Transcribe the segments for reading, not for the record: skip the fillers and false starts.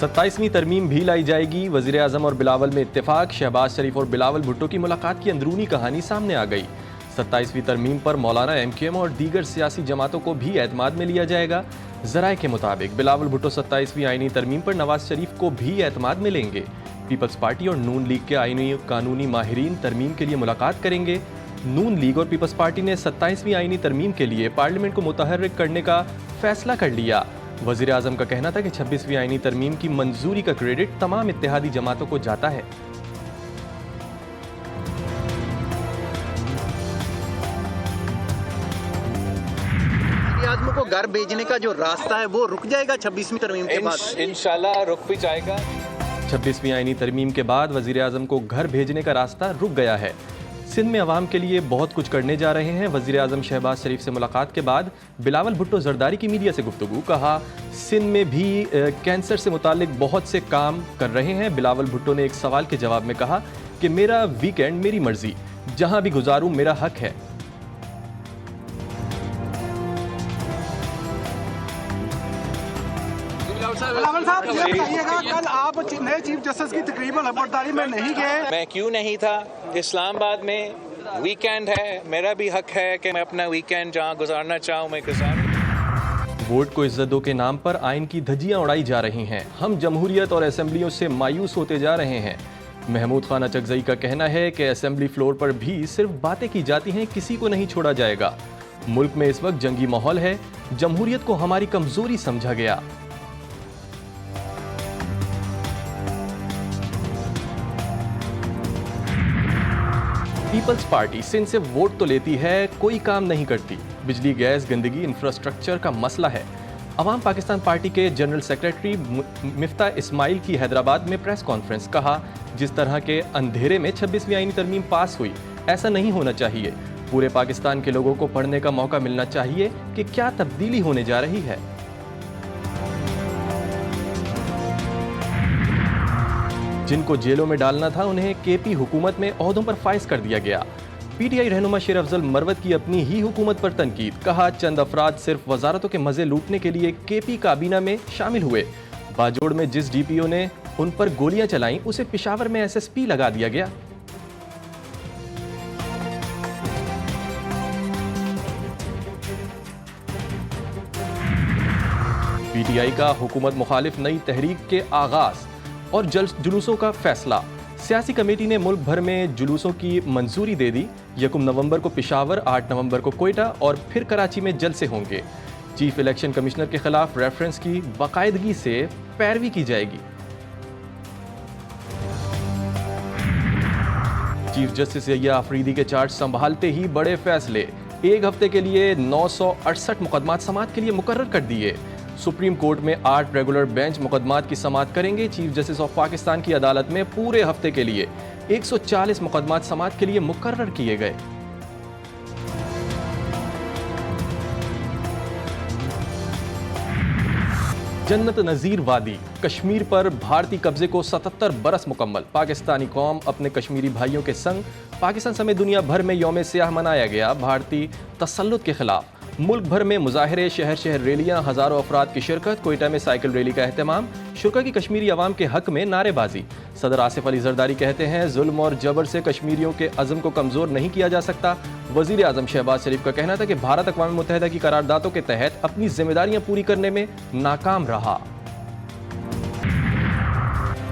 27वीं तरमीम भी लाई जाएगी। वज़ीर आज़म और बिलावल में इत्तेफाक। शहबाज शरीफ और बिलावल भुट्टो की मुलाकात की अंदरूनी कहानी सामने आ गई। 27वीं तरमीम पर मौलाना MKM और दीगर सियासी जमातों को भी एतमाद में लिया जाएगा। ज़राए के मुताबिक बिलावल भुट्टो 27वीं आईनी तरमीम पर नवाज शरीफ को भी एतमाद में लेंगे। पीपल्स पार्टी और नून लीग के आईनी कानूनी माहिरीन तरमीम के लिए मुलाकात करेंगे। नून लीग और पीपल्स पार्टी ने 27वीं आईनी तरमीम के लिए पार्लियामेंट को मुतहर्रिक करने का फैसला कर लिया। वज़ीर आज़म का कहना था कि 26वीं आईनी तरमीम की मंजूरी का क्रेडिट तमाम इत्तेहादी जमातों को जाता है। आज़म को घर भेजने का जो रास्ता है वो रुक जाएगा 26वीं तरमीम के बाद? इंशाल्लाह रुक भी जाएगा। 26वीं आईनी तरमीम के बाद वज़ीर आज़म को घर भेजने का रास्ता रुक गया है। सिंध में अवाम के लिए बहुत कुछ करने जा रहे हैं। वज़ीर आज़म शहबाज शरीफ से मुलाकात के बाद बिलावल भुट्टो जरदारी की मीडिया से गुफ्तगू। कहा, सिंध में भी कैंसर से मुतालिक बहुत से काम कर रहे हैं। बिलावल भुट्टो ने एक सवाल के जवाब में कहा कि मेरा वीकेंड मेरी मर्जी, जहां भी गुजारूं मेरा हक है। बिलावल साहब, ये बताइएगा, कल आप नए चीफ जस्टिस की तकरीबन हवलदारी में नहीं गए? मैं क्यों नहीं था? इस्लामाबाद में वीकेंड है, मेरा भी हक है कि मैं अपना वीकेंड जहाँ गुजारना चाहूँ मैं गुजारूँ। वोट को इज्जत दो के नाम पर आइन की धज्जियां उड़ाई जा रही हैं। हम जमहूरियत और असेंबलियों से मायूस होते जा रहे हैं। महमूद खान अचकजई का कहना है कि असेंबली फ्लोर पर भी सिर्फ बातें की जाती हैं, किसी को नहीं छोड़ा जाएगा। मुल्क में इस वक्त जंगी माहौल है, जमहूरियत को हमारी कमजोरी समझा गया। पीपल्स पार्टी सिंध से वोट तो लेती है, कोई काम नहीं करती। बिजली, गैस, गंदगी, इंफ्रास्ट्रक्चर का मसला है। अवाम पाकिस्तान पार्टी के जनरल सेक्रेटरी मिफ्ता इस्माइल की हैदराबाद में प्रेस कॉन्फ्रेंस। कहा, जिस तरह के अंधेरे में 26वीं आईनी तरमीम पास हुई, ऐसा नहीं होना चाहिए। पूरे पाकिस्तान के लोगों को पढ़ने का मौका मिलना चाहिए कि क्या तब्दीली होने जा रही है। जिनको जेलों में डालना था उन्हें KP हुकूमत में ओहदों पर फाइज कर दिया गया। PTI रहनुमा शेर अफजल मरवत की अपनी ही हुकूमत पर तनकीद। कहा, चंद अफराद सिर्फ वजारतों के मजे लूटने के लिए KP काबीना में शामिल हुए। बाजोड़ में जिस DPO ने उन पर गोलियां चलाईं, उसे पेशावर में SSP लगा दिया गया। PTI का हुकूमत मुखालिफ नई तहरीक के आगाज और जुलूसों का फैसला। सियासी कमेटी ने मुल्क भर में जुलूसों की मंजूरी दे दी। 1 नवंबर को पेशावर, 8 नवंबर को कोयटा और फिर कराची में जलसे होंगे। चीफ इलेक्शन कमिश्नर के खिलाफ रेफरेंस की बाकायदगी से पैरवी की जाएगी। चीफ जस्टिस यहिया अफरीदी के चार्ज संभालते ही बड़े फैसले। 1 हफ्ते के लिए 968 मुकदमात समाअत के लिए मुकर्रर कर दिए। सुप्रीम कोर्ट में 8 रेगुलर बेंच मुकदमात की समाअत करेंगे। चीफ जस्टिस ऑफ पाकिस्तान की अदालत में पूरे हफ्ते के लिए 140 मुकदमात समाअत के लिए मुकर्रर किए गए। जन्नत नज़ीर वादी, कश्मीर पर भारतीय कब्जे को 77 बरस मुकम्मल। पाकिस्तानी कौम अपने कश्मीरी भाइयों के संग पाकिस्तान समेत दुनिया भर में यौम सियाह मनाया गया। भारतीय तसल्लुत के खिलाफ मुल्क भर में मुजाहरे, शहर शहर रैलियां, हज़ारों अफराद की शिरकत। कोयटा में साइकिल रैली का एहतमाम। शुरा की कश्मीरी अवाम के हक में नारेबाजी। सदर आसिफ अली जरदारी कहते हैं, जुल्म और जबर से कश्मीरियों के अज़म को कमज़ोर नहीं किया जा सकता। वज़ीर आज़म शहबाज शरीफ का कहना था कि भारत अक़वाम मुत्तहिदा की करारदादों के तहत अपनी जिम्मेदारियां पूरी करने में नाकाम रहा।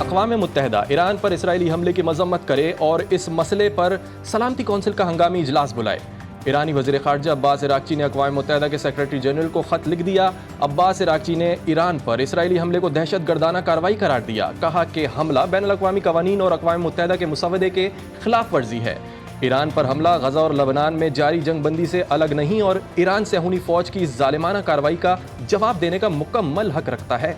अक़वाम मुत्तहिदा ईरान पर इसराइली हमले की मजम्मत करे और इस मसले पर सलामती कौंसिल का हंगामी इजलास बुलाए। ईरानी वज़ीर ख़ारजा अब्बास इराक़ची ने अक़वाम मुत्तहिदा के सेक्रेटरी जनरल को ख़त लिख दिया। अब्बास इराक़ची ने ईरान पर इसराइली हमले को दहशतगर्दाना कार्रवाई करार दिया। कहा कि हमला बैनुल-अक़वामी क़वानीन और अक़वाम मुत्तहिदा के मुसव्वदे के खिलाफ वर्जी है। ईरान पर हमला गज़ा और लबनान में जारी जंग बंदी से अलग नहीं और ईरान सेहूनी फ़ौज की ज़ालिमाना कार्रवाई का जवाब देने का मुकम्मल हक रखता है।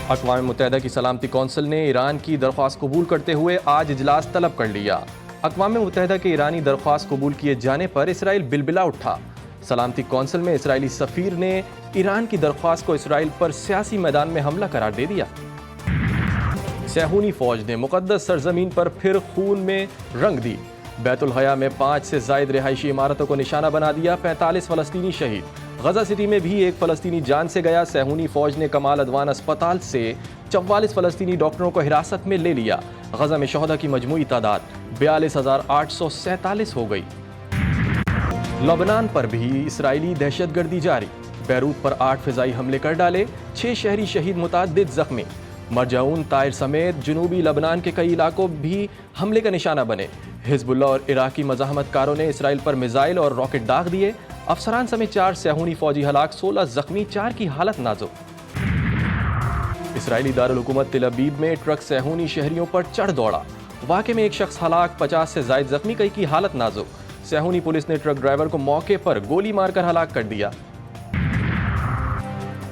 अक़वाम मुत्तहिदा की सलामती कौंसिल ने ईरान की दरख्वास्त कबूल करते हुए आज इजलास तलब कर लिया। अक़वाम मुत्तहिदा के ईरानी दरख्वास्त कबूल किए जाने पर इसराइल बिलबिला उठा। सलामती कौंसिल में इसराइली सफ़ीर ने ईरान की दरख्वास्त को इसराइल पर सियासी मैदान में हमला करार दे दिया। सेहूनी फ़ौज ने मुक़द्दस सरजमीन पर फिर खून में रंग दी। बैतुल हया में 5 से ज़ायद रिहायशी इमारतों को निशाना बना दिया। 45 फ़लस्तीनी शहीद। गजा सिटी में भी एक फ़लस्तीनी जान से गया। सहूनी फ़ौज ने कमाल अदवान अस्पताल से 44 फ़लस्तीनी डॉक्टरों को हिरासत में ले लिया। गजा में शहदा की मजमूई तादाद 42,847 हो गई। लबनान पर भी इसराइली दहशतगर्दी जारी। बैरूत पर 8 फ़िज़ाई हमले कर डाले, 6 शहरी शहीद, मुतअद्दिद ज़ख्मी। मरजाऊन, ताइर समेत जनूबी लबनान के कई इलाकों भी हमले का निशाना बने। हिजबुल्लाह और इराकी मज़ाहमतकारों ने इसराइल पर मिसाइल और रॉकेट दाग दिए। अफसरान समेत 4 सहूनी फौजी हलाक, 16 जख्मी, 4 की हालत नाजुक। इसराइली दारुल हुकूमत तिल अबीब में ट्रक सहूनी शहरियों पर चढ़ दौड़ा। वाक़े में एक शख्स हलाक, 50 से ज़ायद जख्मी, कई की हालत नाजुक। सहूनी पुलिस ने ट्रक ड्राइवर को मौके पर गोली मारकर हलाक कर दिया।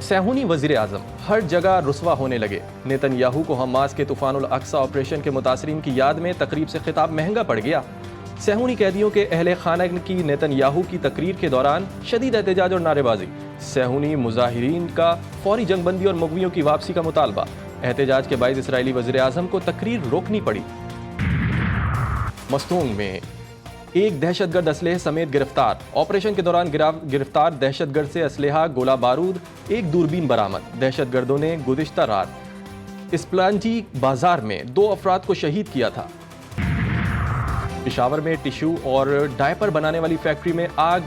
सहूनी वज़ीर आज़म हर जगह रुस्वा होने लगे। नेतन्याहू को हमास के तूफ़ानुल अक्सा ऑपरेशन के मुतासरीन की याद में तकरीब से खिताब महंगा पड़ गया। सहूनी कैदियों के अहले खाना की नेतन्याहू की तकरीर के दौरान शदीद एहतजाज और नारेबाजी। सहूनी मुजाहिरीन का फौरी जंगबंदी और मुग़वियों की वापसी का मुतालबा। एहतजाज के बायस इसराइली वज़ीर आज़म को तकरीर रोकनी पड़ी। मस्तूंग में एक दहशतगर्द असलहे समेत गिरफ्तार। ऑपरेशन के दौरान गिरफ्तार दहशतगर्द से असलहा, गोला बारूद, एक दूरबीन बरामद। दहशतगर्दों ने गुज़िश्ता रात इस्प्लांजी बाजार में 2 अफराद को शहीद किया था। पेशावर में टिश्यू और डायपर बनाने वाली फैक्ट्री में आग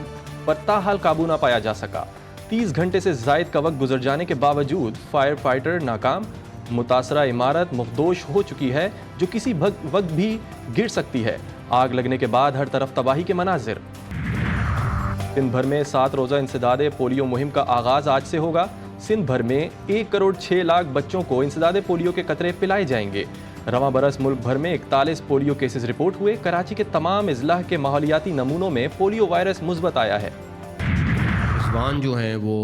पर ताहाल काबू ना पाया जा सका। 30 घंटे से ज़ायद का वक्त गुजर जाने के बावजूद फायर फाइटर नाकाम। मुतासरा इमारत मुखदोश हो चुकी है, जो किसी वक्त भी गिर सकती है। आग लगने के बाद हर तरफ तबाही के मनाजिर। सिंध भर में 7 रोज़ा इंसदादे पोलियो मुहिम का आगाज़ आज से होगा। सिंध भर में 1 करोड़ 6 लाख बच्चों को इंसदादे पोलियो के कतरे पिलाए जाएंगे। रवां बरस मुल्क भर में 41 पोलियो केसेस रिपोर्ट हुए। कराची के तमाम इजलाह के माहौलियाती नमूनों में पोलियो वायरस मुस्बत आया है। रिजवान जो हैं वो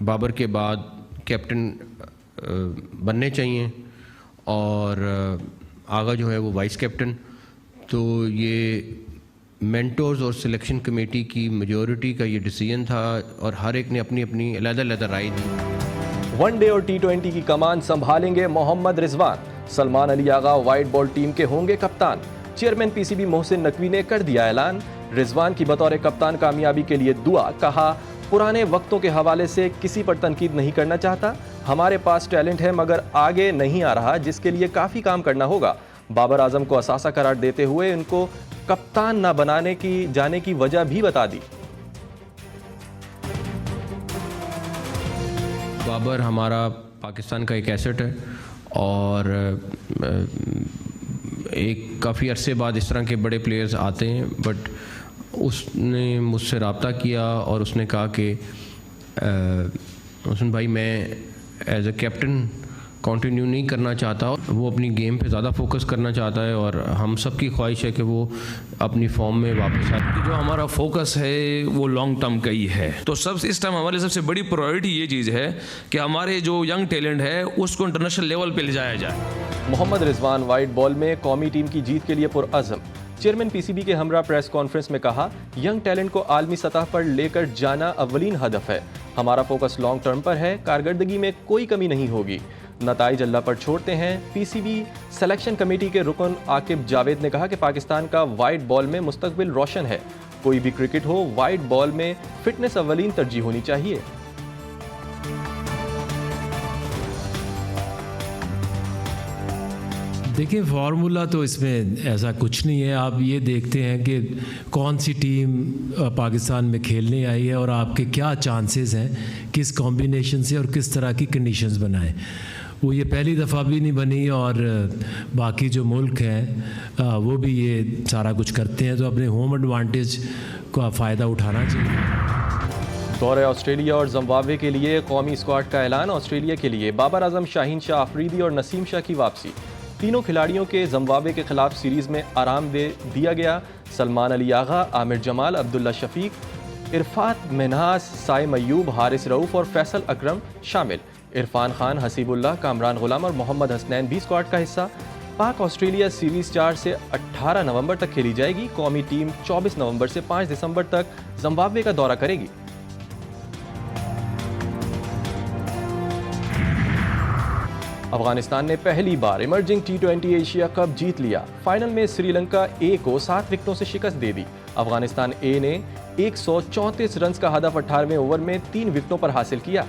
बाबर के बाद कैप्टन बनने चाहिए और आगा जो है वो वाइस कैप्टन। तो ये मेंटर्स और सिलेक्शन कमेटी की मेजॉरिटी का ये डिसीजन था और हर एक ने अपनी अपनी अलग-अलग राय दी। वनडे और T20 की कमान संभालेंगे Mohammad Rizwan. Salman Ali Agha white ball team के होंगे कप्तान। चेयरमैन PCB मोहसिन नकवी ने कर दिया ऐलान। रिजवान की बतौर कप्तान कामयाबी के लिए दुआ। कहा, पुराने वक्तों के हवाले से किसी पर तनकीद नहीं करना चाहता। हमारे पास टैलेंट है मगर आगे नहीं आ रहा, जिसके लिए काफ़ी काम करना होगा। बाबर आजम को असासा करार देते हुए उनको कप्तान ना बनाने की जाने की वजह भी बता दी। बाबर हमारा पाकिस्तान का एक एसेट है और एक काफ़ी अरसे बाद इस तरह के बड़े प्लेयर्स आते हैं। बट उसने मुझसे रब्ता किया और उसने कहा कि हुसन भाई मैं एज ए कैप्टन कंटिन्यू नहीं करना चाहता। वो अपनी गेम पे ज़्यादा फोकस करना चाहता है और हम सब की ख्वाहिश है कि वो अपनी फॉर्म में वापस आए। जो हमारा फोकस है वो लॉन्ग टर्म का ही है। तो इस टाइम हमारी सबसे बड़ी प्रायोरिटी ये चीज़ है कि हमारे जो यंग टैलेंट है उसको इंटरनेशनल लेवल पे ले जाया जाए। मोहम्मद रिजवान वाइट बॉल में कौमी टीम की जीत के लिए पुरअज़म। चेयरमैन PCB के हमरा प्रेस कॉन्फ्रेंस में कहा, यंग टैलेंट को आलमी सतह पर लेकर जाना अव्वलीन हदफ है। हमारा फोकस लॉन्ग टर्म पर है। कारकर्दगी में कोई कमी नहीं होगी। नताइज अल्लाह पर छोड़ते हैं। PCB सिलेक्शन कमेटी के रुकन आकिब जावेद ने कहा कि पाकिस्तान का वाइट बॉल में मुस्तकबिल रोशन है। कोई भी क्रिकेट हो, वाइट बॉल में फिटनेस अव्वलीन तरजीह होनी चाहिए। देखिए, फार्मूला तो इसमें ऐसा कुछ नहीं है। आप ये देखते हैं कि कौन सी टीम पाकिस्तान में खेलने आई है और आपके क्या चांसेस हैं, किस कॉम्बिनेशन से और किस तरह की कंडीशंस बनाएं। वो ये पहली दफ़ा भी नहीं बनी और बाकी जो मुल्क हैं वो भी ये सारा कुछ करते हैं, तो अपने होम एडवांटेज का फ़ायदा उठाना चाहिए। दौरे ऑस्ट्रेलिया और जिम्बाब्वे के लिए कौमी स्क्वाड का ऐलान। ऑस्ट्रेलिया के लिए बाबर आजम, शाहीन शाह अफरीदी और नसीम शाह की वापसी। तीनों खिलाड़ियों के जिम्बाब्वे के खिलाफ सीरीज़ में आराम दे दिया गया। सलमान अली आगा, आमिर जमाल, अब्दुल्ला शफीक, इरफात मिन्हास, साइम अयूब, हारिस रऊफ़ और फैसल अकरम शामिल। इरफान खान, हसीबुल्लाह, कामरान गुलाम और मोहम्मद हसनैन भी स्क्वाड का हिस्सा। पाक ऑस्ट्रेलिया सीरीज़ 4 से 18 नवंबर तक खेली जाएगी। कौमी टीम 24 नवंबर से 5 दिसंबर तक जिम्बाब्वे का दौरा करेगी। अफगानिस्तान ने पहली बार इमर्जिंग T20 एशिया कप जीत लिया। फाइनल में श्रीलंका A को 7 विकेटों से शिकस्त दे दी। अफगानिस्तान A ने 134 रन का हदफ 18वें ओवर में 3 विकेटों पर हासिल किया।